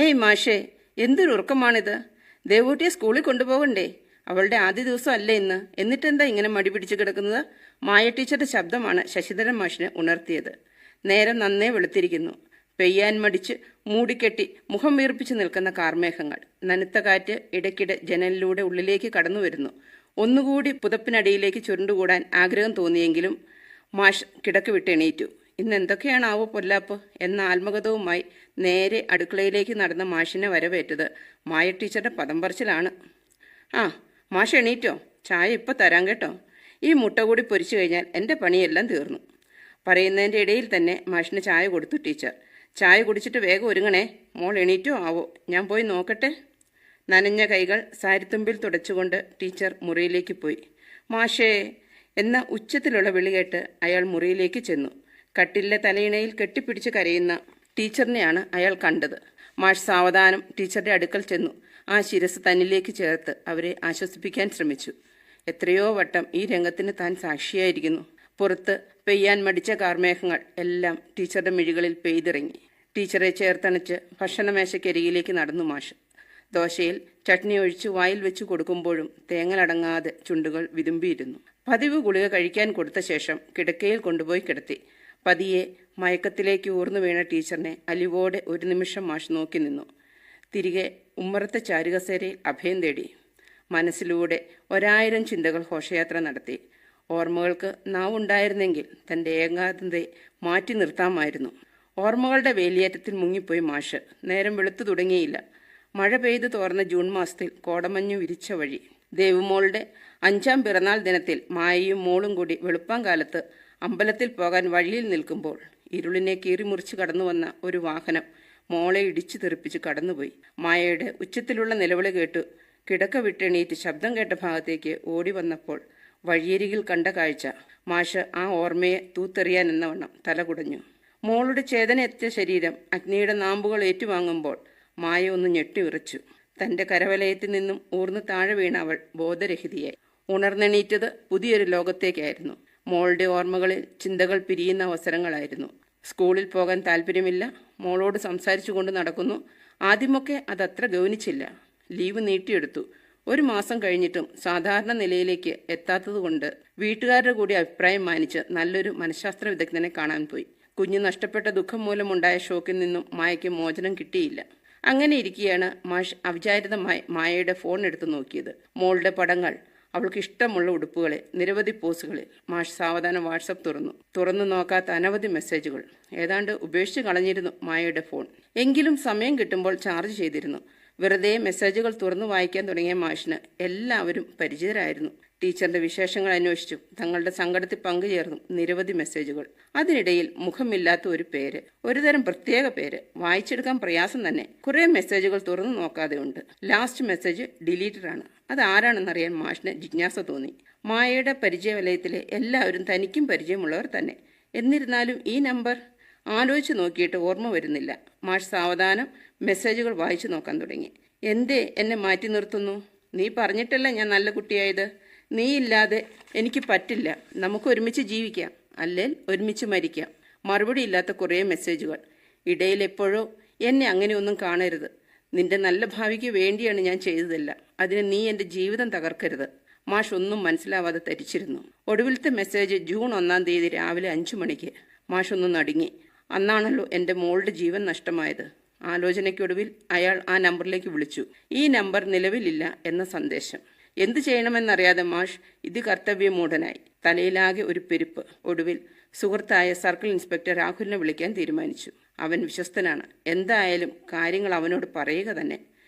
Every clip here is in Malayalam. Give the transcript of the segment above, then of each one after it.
ഏയ് മാഷേ, എന്തൊരു ഉറക്കമാണിത്. ദേവൂട്ടിയെ സ്കൂളിൽ കൊണ്ടുപോകണ്ടേ? അവളുടെ ആദ്യ ദിവസം അല്ലേ ഇന്ന്. എന്നിട്ടെന്താ ഇങ്ങനെ മടി പിടിച്ച് കിടക്കുന്നത്? മായ ടീച്ചറുടെ ശബ്ദമാണ് ശശിധരൻ മാഷിനെ ഉണർത്തിയത്. നേരം നന്നേ വെളുത്തിരിക്കുന്നു. പെയ്യാൻ മടിച്ച് മൂടിക്കെട്ടി മുഖം വീർപ്പിച്ച് നിൽക്കുന്ന കാർമേഘങ്ങൾ. നനുത്ത കാറ്റ് ഇടയ്ക്കിടെ ജനലിലൂടെ ഉള്ളിലേക്ക് കടന്നു വരുന്നു. ഒന്നുകൂടി പുതപ്പിനടിയിലേക്ക് ചുരുണ്ടുകൂടാൻ ആഗ്രഹം തോന്നിയെങ്കിലും മാഷ് കിടക്ക് വിട്ട് എണീറ്റു. ഇന്ന് എന്തൊക്കെയാണാവോ പൊല്ലാപ്പ് എന്ന ആത്മഗതവുമായി നേരെ അടുക്കളയിലേക്ക് നടന്ന മാഷിനെ വരവേറ്റത് മായ ടീച്ചറുടെ പദം പറച്ചിലാണ്. ആ, മാഷ് എണീറ്റോ? ചായ ഇപ്പം തരാം കേട്ടോ. ഈ മുട്ട കൂടി പൊരിച്ചു കഴിഞ്ഞാൽ എൻ്റെ പണിയെല്ലാം തീർന്നു. പറയുന്നതിൻ്റെ ഇടയിൽ തന്നെ മാഷിന് ചായ കൊടുത്തു ടീച്ചർ. ചായ കുടിച്ചിട്ട് വേഗം ഒരുങ്ങണേ. മോൾ എണീറ്റോ ആവോ? ഞാൻ പോയി നോക്കട്ടെ. നനഞ്ഞ കൈകൾ സാരിത്തുമ്പിൽ തുടച്ചുകൊണ്ട് ടീച്ചർ മുറിയിലേക്ക് പോയി. മാഷേ എന്ന ഉച്ചത്തിലുള്ള വിളി കേട്ട് അയാൾ മുറിയിലേക്ക് ചെന്നു. കട്ടിലിലെ തലയിണയിൽ കെട്ടിപ്പിടിച്ച് കരയുന്ന ടീച്ചറിനെയാണ് അയാൾ കണ്ടത്. മാഷ് സാവധാനം ടീച്ചറുടെ അടുക്കൽ ചെന്നു. ആ ശിരസ് തന്നിലേക്ക് ചേർത്ത് അവരെ ആശ്വസിപ്പിക്കാൻ ശ്രമിച്ചു. എത്രയോ വട്ടം ഈ രംഗത്തിന് താൻ സാക്ഷിയായിരിക്കുന്നു. പുറത്ത് പെയ്യാൻ മടിച്ച കാർമേഘങ്ങൾ എല്ലാം ടീച്ചറുടെ മിഴികളിൽ പെയ്തിറങ്ങി. ടീച്ചറെ ചേർത്തണച്ച് ഭക്ഷണമേശക്കരികിലേക്ക് നടന്നു മാഷ്. ദോശയിൽ ചട്നി ഒഴിച്ച് വായിൽ വെച്ച് കൊടുക്കുമ്പോഴും തേങ്ങലടങ്ങാതെ ചുണ്ടുകൾ വിതുമ്പിയിരുന്നു. പതിവ് ഗുളിക കഴിക്കാൻ കൊടുത്ത ശേഷം കിടക്കയിൽ കൊണ്ടുപോയി കിടത്തി. പതിയെ മയക്കത്തിലേക്ക് ഊർന്നു വീണ ടീച്ചറിനെ അലിവോടെ ഒരു നിമിഷം മാഷ് നോക്കി നിന്നു. തിരികെ ഉമ്മറത്തെ ചാരുകസേരയിൽ അഭയം തേടി. മനസ്സിലൂടെ 1000 ചിന്തകൾ ഘോഷയാത്ര നടത്തി. ഓർമ്മകൾക്ക് നാവുണ്ടായിരുന്നെങ്കിൽ തൻ്റെ ഏകാന്തതയെ മാറ്റി നിർത്താമായിരുന്നു. ഓർമ്മകളുടെ വേലിയേറ്റത്തിൽ മുങ്ങിപ്പോയി മാഷ്. നേരം വെളുത്തു തുടങ്ങിയില്ല. മഴ പെയ്തു തോർന്ന ജൂൺ മാസത്തിൽ കോടമഞ്ഞു വിരിച്ച വഴി. ദേവുമോളുടെ 5ാം പിറന്നാൾ ദിനത്തിൽ മായയും മോളും കൂടി വെളുപ്പാങ്കാലത്ത് അമ്പലത്തിൽ പോകാൻ വഴിയിൽ നിൽക്കുമ്പോൾ ഇരുളിനെ കീറിമുറിച്ച് കടന്നു വന്ന ഒരു വാഹനം മോളെ ഇടിച്ചു തെറിപ്പിച്ച് കടന്നുപോയി. മായയുടെ ഉച്ചത്തിലുള്ള നിലവിളി കേട്ടു കിടക്ക വിട്ടെണീറ്റ് ശബ്ദം കേട്ട ഭാഗത്തേക്ക് ഓടി വന്നപ്പോൾ വഴിയരികിൽ കണ്ട കാഴ്ച മാഷ് ആ ഓർമ്മയെ തൂത്തെറിയാൻ എന്നവണ്ണം തലകുടഞ്ഞു. മോളുടെ ചേതനയെത്തിയ ശരീരം അഗ്നിയുടെ നാമ്പുകൾ ഏറ്റുവാങ്ങുമ്പോൾ മായ ഒന്ന് ഞെട്ടിവിറച്ചു. തൻ്റെ കരവലയത്തിൽ നിന്നും ഊർന്ന് താഴെ വീണ അവൾ ബോധരഹിതയായി. ഉണർന്നെണീറ്റത് പുതിയൊരു ലോകത്തേക്കായിരുന്നു. മോളുടെ ഓർമ്മകളിൽ ചിന്തകൾ പിരിയുന്ന അവസരങ്ങളായിരുന്നു. സ്കൂളിൽ പോകാൻ താല്പര്യമില്ല. മോളോട് സംസാരിച്ചു കൊണ്ട് നടക്കുന്നു. ആദ്യമൊക്കെ അതത്ര ഗൗനിച്ചില്ല. ലീവ് നീട്ടിയെടുത്തു. 1 മാസം കഴിഞ്ഞിട്ടും സാധാരണ നിലയിലേക്ക് എത്താത്തതുകൊണ്ട് വീട്ടുകാരുടെ കൂടി അഭിപ്രായം മാനിച്ച് നല്ലൊരു മനഃശാസ്ത്ര വിദഗ്ധനെ കാണാൻ പോയി. കുഞ്ഞ് നഷ്ടപ്പെട്ട ദുഃഖം മൂലമുണ്ടായ ഷോക്കിൽ നിന്നും മായയ്ക്ക് മോചനം കിട്ടിയില്ല. അങ്ങനെ ഇരിക്കെയാണ് മാഷ് അവിചാരിതമായി മായയുടെ ഫോൺ എടുത്തു നോക്കിയത്. മോളുടെ പടങ്ങൾ, അവൾക്ക് ഇഷ്ടമുള്ള ഉടുപ്പുകളെ, നിരവധി പോസുകളിൽ. മാഷ് സാവധാനം വാട്സപ്പ് തുറന്നു നോക്കാത്ത അനവധി മെസ്സേജുകൾ. ഏതാണ്ട് ഉപേക്ഷിച്ച് കളഞ്ഞിരുന്നു മായയുടെ ഫോൺ. എങ്കിലും സമയം കിട്ടുമ്പോൾ ചാർജ് ചെയ്തിരുന്നു. വെറുതെ മെസ്സേജുകൾ തുറന്നു വായിക്കാൻ തുടങ്ങിയ മാഷിന് എല്ലാവരും പരിചിതരായിരുന്നു. ടീച്ചറിന്റെ വിശേഷങ്ങൾ അന്വേഷിച്ചു. തങ്ങളുടെ സങ്കടത്തിൽ പങ്കുചേർന്നു നിരവധി മെസ്സേജുകൾ. അതിനിടയിൽ മുഖമില്ലാത്ത ഒരു പേര്, ഒരുതരം പ്രത്യേക പേര്, വായിച്ചെടുക്കാൻ പ്രയാസം തന്നെ. കുറെ മെസ്സേജുകൾ തുറന്നു നോക്കാതെ ഉണ്ട്. ലാസ്റ്റ് മെസ്സേജ് ഡിലീറ്റഡ് ആണ്. അത് ആരാണെന്നറിയാൻ മാഷിന് ജിജ്ഞാസ തോന്നി. മായയുടെ പരിചയവലയത്തിലെ എല്ലാവരും തനിക്കും പരിചയമുള്ളവർ തന്നെ. എന്നിരുന്നാലും ഈ നമ്പർ ആലോചിച്ച് നോക്കിയിട്ട് ഓർമ്മ വരുന്നില്ല. മാഷ് സാവധാനം മെസ്സേജുകൾ വായിച്ചു നോക്കാൻ തുടങ്ങി. എന്തേ എന്നെ മാറ്റി നിർത്തുന്നു? നീ പറഞ്ഞിട്ടല്ല ഞാൻ നല്ല കുട്ടിയായത്. നീ ഇല്ലാതെ എനിക്ക് പറ്റില്ല. നമുക്ക് ഒരുമിച്ച് ജീവിക്കാം, അല്ലെങ്കിൽ ഒരുമിച്ച് മരിക്കാം. മറുപടി ഇല്ലാത്ത കുറേ മെസ്സേജുകൾ. ഇടയിൽ എപ്പോഴോ എന്നെ അങ്ങനെയൊന്നും കാണരുത്. നിന്റെ നല്ല ഭാവിക്ക് വേണ്ടിയാണ് ഞാൻ ചെയ്തതല്ല. അതിന് നീ എൻ്റെ ജീവിതം തകർക്കരുത്. മാഷ് ഒന്നും മനസ്സിലാവാതെ തരിച്ചിരുന്നു. ഒടുവിലത്തെ മെസ്സേജ് ജൂൺ 1-ാം തീയതി രാവിലെ 5 മണിക്ക്. മാഷ് ഒന്ന് നടുങ്ങി. അന്നാണല്ലോ എൻ്റെ മോളുടെ ജീവൻ നഷ്ടമായത്. ആലോചനയ്ക്കൊടുവിൽ അയാൾ ആ നമ്പറിലേക്ക് വിളിച്ചു. ഈ നമ്പർ നിലവിലില്ല എന്ന സന്ദേശം. എന്തു ചെയ്യണമെന്നറിയാതെ മാഷ് ഇത് കർത്തവ്യമൂഢനായി. തലയിലാകെ ഒരു പെരുപ്പ്. ഒടുവിൽ സുഹൃത്തായ സർക്കിൾ ഇൻസ്പെക്ടർ രാഹുലിനെ വിളിക്കാൻ തീരുമാനിച്ചു. അവൻ വിശ്വസ്തനാണ്. എന്തായാലും കാര്യങ്ങൾ അവനോട് പറയുക തന്നെ.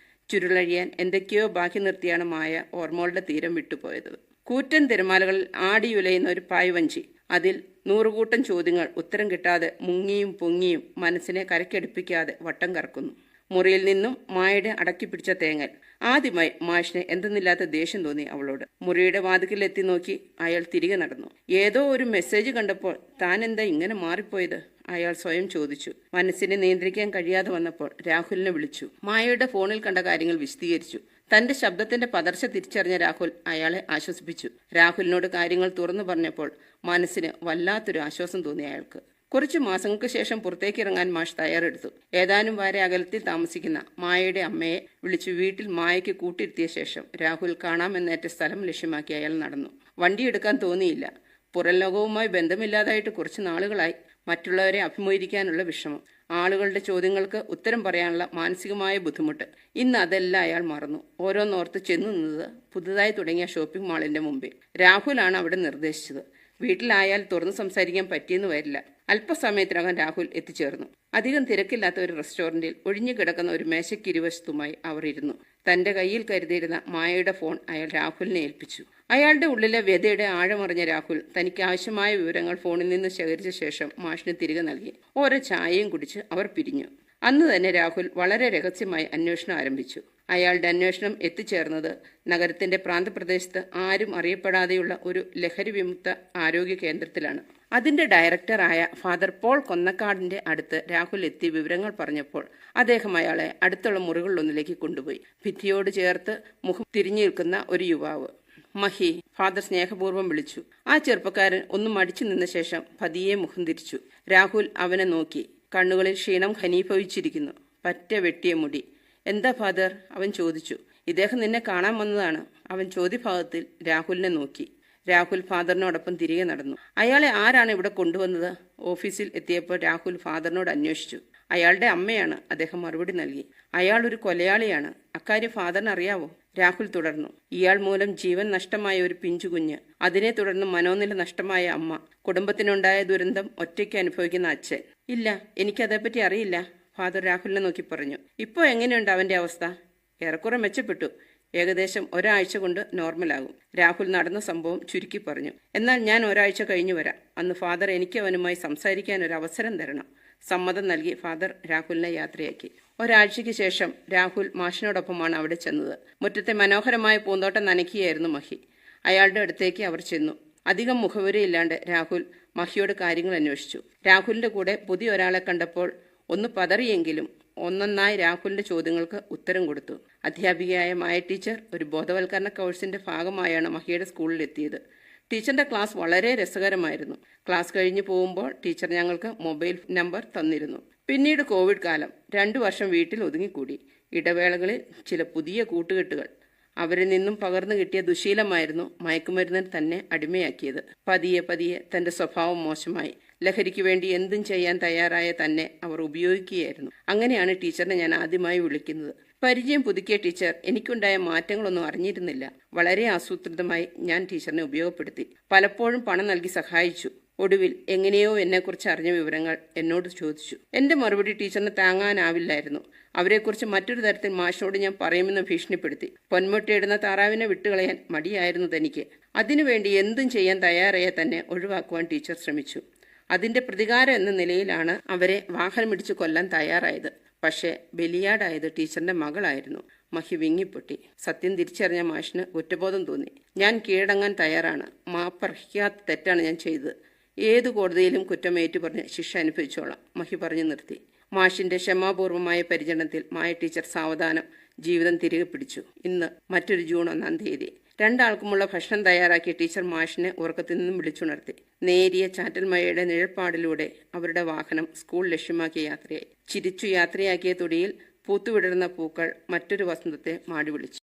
ചുരുളഴിയാൻ എന്തൊക്കെയോ ബാക്കി നിർത്തിയാണ് മായ ഓർമ്മകളുടെ തീരം വിട്ടുപോയത്. കൂറ്റൻ തിരമാലകളിൽ ആടിയുലയുന്ന ഒരു പായ്വഞ്ചി. അതിൽ 100 കൂട്ടം ചോദ്യങ്ങൾ ഉത്തരം കിട്ടാതെ മുങ്ങിയും പൊങ്ങിയും മനസ്സിനെ കരക്കടുപ്പിക്കാതെ വട്ടം കറക്കുന്നു. മുറിയിൽ നിന്നും മായയുടെ അടക്കി പിടിച്ച തേങ്ങൽ. ആദ്യമായി മാഷിനെ എന്തെന്നില്ലാത്ത ദേഷ്യം തോന്നി അവളോട്. മുറിയുടെ വാതിക്കൽ എത്തി നോക്കി അയാൾ തിരികെ നടന്നു. ഏതോ ഒരു മെസ്സേജ് കണ്ടപ്പോൾ താൻ എന്താ ഇങ്ങനെ മാറിപ്പോയത്? അയാൾ സ്വയം ചോദിച്ചു. മനസ്സിനെ നിയന്ത്രിക്കാൻ കഴിയാതെ വന്നപ്പോൾ രാഹുലിനെ വിളിച്ചു. മായയുടെ ഫോണിൽ കണ്ട കാര്യങ്ങൾ വിശദീകരിച്ചു. തന്റെ ശബ്ദത്തിന്റെ പതർച്ച തിരിച്ചറിഞ്ഞ രാഹുൽ അയാളെ ആശ്വസിപ്പിച്ചു. രാഹുലിനോട് കാര്യങ്ങൾ തുറന്നു പറഞ്ഞപ്പോൾ മനസ്സിന് വല്ലാത്തൊരു ആശ്വാസം തോന്നി അയാൾക്ക്. കുറച്ചു മാസങ്ങൾക്ക് ശേഷം പുറത്തേക്ക് ഇറങ്ങാൻ മാഷ് തയ്യാറെടുത്തു. ഏതാനും വാര അകലത്തിൽ താമസിക്കുന്ന മായയുടെ അമ്മയെ വിളിച്ചു വീട്ടിൽ മായയ്ക്ക് കൂട്ടിരുത്തിയ ശേഷം രാഹുൽ കാണാമെന്നേറ്റ സ്ഥലം ലക്ഷ്യമാക്കി അയാൾ നടന്നു. വണ്ടിയെടുക്കാൻ തോന്നിയില്ല. പുറം ലോകവുമായി ബന്ധമില്ലാതായിട്ട് കുറച്ചു നാളുകളായി. മറ്റുള്ളവരെ അഭിമുഖീകരിക്കാനുള്ള വിഷമം, ആളുകളുടെ ചോദ്യങ്ങൾക്ക് ഉത്തരം പറയാനുള്ള മാനസികമായ ബുദ്ധിമുട്ട്, ഇന്ന് അതെല്ലാം അയാൾ മറന്നു. ഓരോന്നോർത്ത് ചെന്നു നിന്നത് പുതുതായി തുടങ്ങിയ ഷോപ്പിംഗ് മാളിന്റെ മുമ്പിൽ. രാഹുലാണ് അവിടെ നിർദ്ദേശിച്ചത്. വീട്ടിലായാൽ തുറന്നു സംസാരിക്കാൻ പറ്റിയെന്ന് വരില്ല. അല്പസമയത്തിനകം രാഹുൽ എത്തിച്ചേർന്നു. അധികം തിരക്കില്ലാത്ത ഒരു റെസ്റ്റോറന്റിൽ ഒഴിഞ്ഞു കിടക്കുന്ന ഒരു മേശയ്ക്കിരുവശത്തുമായി അവർ ഇരുന്നു. തന്റെ കയ്യിൽ കരുതിയിരുന്ന മായയുടെ ഫോൺ അയാൾ രാഹുലിനെ ഏൽപ്പിച്ചു. അയാളുടെ ഉള്ളിലെ വ്യതയുടെ ആഴമറിഞ്ഞ രാഹുൽ തനിക്ക് ആവശ്യമായ വിവരങ്ങൾ ഫോണിൽ നിന്ന് ശേഖരിച്ച ശേഷം മാഷിന് തിരികെ നൽകി. ഓരോ ചായയും കുടിച്ച് അവർ പിരിഞ്ഞു. അന്ന് തന്നെ രാഹുൽ വളരെ രഹസ്യമായി അന്വേഷണം ആരംഭിച്ചു. അയാളുടെ അന്വേഷണം എത്തിച്ചേർന്നത് നഗരത്തിന്റെ പ്രാന്തപ്രദേശത്ത് ആരും അറിയപ്പെടാതെയുള്ള ഒരു ലഹരി വിമുക്ത ആരോഗ്യ കേന്ദ്രത്തിലാണ്. അതിന്റെ ഡയറക്ടറായ ഫാദർ പോൾ കൊന്നക്കാടിന്റെ അടുത്ത് രാഹുൽ എത്തി വിവരങ്ങൾ പറഞ്ഞപ്പോൾ അദ്ദേഹം അയാളെ അടുത്തുള്ള മുറികളിലൊന്നിലേക്ക് കൊണ്ടുപോയി. ഭിത്തിയോട് ചേർത്ത് മുഖം തിരിഞ്ഞു നിൽക്കുന്ന ഒരു യുവാവ്. മഹി, ഫാദർ സ്നേഹപൂർവ്വം വിളിച്ചു. ആ ചെറുപ്പക്കാരൻ ഒന്ന് മടിച്ചു നിന്ന ശേഷം പതിയെ മുഖം തിരിച്ചു. രാഹുൽ അവനെ നോക്കി. കണ്ണുകളിൽ ക്ഷീണം ഘനീഭവിച്ചിരിക്കുന്നു. പറ്റ വെട്ടിയ മുടി. എന്താ ഫാദർ? അവൻ ചോദിച്ചു. ഇദ്ദേഹം നിന്നെ കാണാൻ വന്നതാണ്. അവൻ ചോദ്യഭാഗത്തിൽ രാഹുലിനെ നോക്കി. രാഹുൽ ഫാദറിനോടൊപ്പം തിരികെ നടന്നു. അയാളെ ആരാണ് ഇവിടെ കൊണ്ടുവന്നത്? ഓഫീസിൽ എത്തിയപ്പോൾ രാഹുൽ ഫാദറിനോട് അന്വേഷിച്ചു. അയാളുടെ അമ്മയാണ്. അദ്ദേഹം മറുപടി നൽകി. അയാൾ ഒരു കൊലയാളിയാണ്. അക്കാര്യം ഫാദറിന് അറിയാവോ? രാഹുൽ തുടർന്നു. ഇയാൾ മൂലം ജീവൻ നഷ്ടമായ ഒരു പിഞ്ചുകുഞ്ഞ്, അതിനെ തുടർന്ന് മനോനില നഷ്ടമായ അമ്മ, കുടുംബത്തിനുണ്ടായ ദുരന്തം ഒറ്റയ്ക്ക് അനുഭവിക്കുന്ന അച്ഛൻ. ഇല്ല, എനിക്കതേപ്പറ്റി അറിയില്ല, ഫാദർ രാഹുലിനെ നോക്കി പറഞ്ഞു. ഇപ്പോൾ എങ്ങനെയുണ്ട് അവന്റെ അവസ്ഥ? ഏറെക്കുറെ മെച്ചപ്പെട്ടു. ഏകദേശം ഒരാഴ്ച കൊണ്ട് നോർമലാകും. രാഹുൽ നടന്ന സംഭവം ചുരുക്കി പറഞ്ഞു. എന്നാൽ ഞാൻ ഒരാഴ്ച കഴിഞ്ഞു വരാം. അന്ന് ഫാദർ എനിക്ക് അവനുമായി സംസാരിക്കാൻ ഒരു അവസരം തരണം. സമ്മതം നൽകി ഫാദർ രാഹുലിനെ യാത്രയാക്കി. ഒരാഴ്ചയ്ക്ക് ശേഷം രാഹുൽ മാഷിനോടൊപ്പമാണ് അവിടെ ചെന്നത്. മുറ്റത്തെ മനോഹരമായ പൂന്തോട്ടം നനയ്ക്കുകയായിരുന്നു മഹി. അയാളുടെ അടുത്തേക്ക് അവർ ചെന്നു. അധികം മുഖവുരയില്ലാണ്ട് രാഹുൽ മഹിയോട് കാര്യങ്ങൾ അന്വേഷിച്ചു. രാഹുലിന്റെ കൂടെ പുതിയ ഒരാളെ കണ്ടപ്പോൾ ഒന്ന് പതറിയെങ്കിലും ഒന്നൊന്നായി രാഹുലിന്റെ ചോദ്യങ്ങൾക്ക് ഉത്തരം കൊടുത്തു. അധ്യാപികയായ മായ ടീച്ചർ ഒരു ബോധവൽക്കരണ കോഴ്സിന്റെ ഭാഗമായാണ് മഹിയുടെ സ്കൂളിൽ എത്തിയത്. ടീച്ചറിന്റെ ക്ലാസ് വളരെ രസകരമായിരുന്നു. ക്ലാസ് കഴിഞ്ഞ് പോകുമ്പോൾ ടീച്ചർ ഞങ്ങൾക്ക് മൊബൈൽ നമ്പർ തന്നിരുന്നു. പിന്നീട് കോവിഡ് കാലം. 2 വർഷം വീട്ടിൽ ഒതുങ്ങിക്കൂടി. ഇടവേളകളിൽ ചില പുതിയ കൂട്ടുകെട്ടുകൾ. അവരിൽ നിന്നും പകർന്നു കിട്ടിയ ദുശീലമായിരുന്നു മയക്കുമരുന്നിന് തന്നെ അടിമയാക്കിയത്. പതിയെ പതിയെ തന്റെ സ്വഭാവം മോശമായി. ലഹരിക്ക് വേണ്ടി എന്തും ചെയ്യാൻ തയ്യാറായ തന്നെ അവർ ഉപയോഗിക്കുകയായിരുന്നു. അങ്ങനെയാണ് ടീച്ചറിനെ ഞാൻ ആദ്യമായി വിളിക്കുന്നത്. പരിചയം പുതുക്കിയ ടീച്ചർ എനിക്കുണ്ടായ മാറ്റങ്ങളൊന്നും അറിഞ്ഞിരുന്നില്ല. വളരെ ആസൂത്രിതമായി ഞാൻ ടീച്ചറിനെ ഉപയോഗപ്പെടുത്തി. പലപ്പോഴും പണം നൽകി സഹായിച്ചു. ഒടുവിൽ എങ്ങനെയോ എന്നെക്കുറിച്ച് അറിഞ്ഞ വിവരങ്ങൾ എന്നോട് ചോദിച്ചു. എന്റെ മറുപടി ടീച്ചറിന് താങ്ങാനാവില്ലായിരുന്നു. അവരെക്കുറിച്ച് മറ്റൊരു തരത്തിൽ മാഷിനോട് ഞാൻ പറയുമെന്ന് ഭീഷണിപ്പെടുത്തി. പൊന്മുട്ടയിടുന്ന താറാവിനെ വിട്ടുകളയാൻ മടിയായിരുന്നു തനിക്ക്. അതിനുവേണ്ടി എന്തും ചെയ്യാൻ തയ്യാറായ തന്നെ ഒഴിവാക്കുവാൻ ടീച്ചർ ശ്രമിച്ചു. അതിന്റെ പ്രതികാരം എന്ന നിലയിലാണ് അവരെ വാഹനമിടിച്ച് കൊല്ലാൻ തയ്യാറായത്. പക്ഷേ ബലിയാടായത് ടീച്ചറിന്റെ മകളായിരുന്നു. മഹി വിങ്ങിപ്പൊട്ടി. സത്യം തിരിച്ചറിഞ്ഞ മാഷിന് കുറ്റബോധം തോന്നി. ഞാൻ കീഴടങ്ങാൻ തയ്യാറാണ്. മാപ്പർഹിക്കാത്ത തെറ്റാണ് ഞാൻ ചെയ്തത്. ഏതു കോടതിയിലും കുറ്റം ഏറ്റുപറഞ്ഞ് ശിക്ഷ അനുഭവിച്ചോളാം, മഹി പറഞ്ഞു നിർത്തി. മാഷിന്റെ ക്ഷമാപൂർവമായ പരിചരണത്തിൽ മായ ടീച്ചർ സാവധാനം ജീവിതം തിരികെ പിടിച്ചു. ഇന്ന് മറ്റൊരു ജൂൺ 1-ാം തീയതി. 2 ആൾക്കുമുള്ള ഭക്ഷണം തയ്യാറാക്കിയ ടീച്ചർ മാഷിനെ ഉറക്കത്തിൽ നിന്നും വിളിച്ചുണർത്തി. നേരിയ ചാറ്റൽ മഴയുടെ നിഴൽപ്പാടിലൂടെ അവരുടെ വാഹനം സ്കൂൾ ലക്ഷ്യമാക്കിയ യാത്രയായി. ചിരിച്ചു യാത്രയാക്കിയ തൊടിയിൽ പൂത്തുവിടർന്ന പൂക്കൾ മറ്റൊരു വസന്തത്തെ മാടി വിളിച്ചു.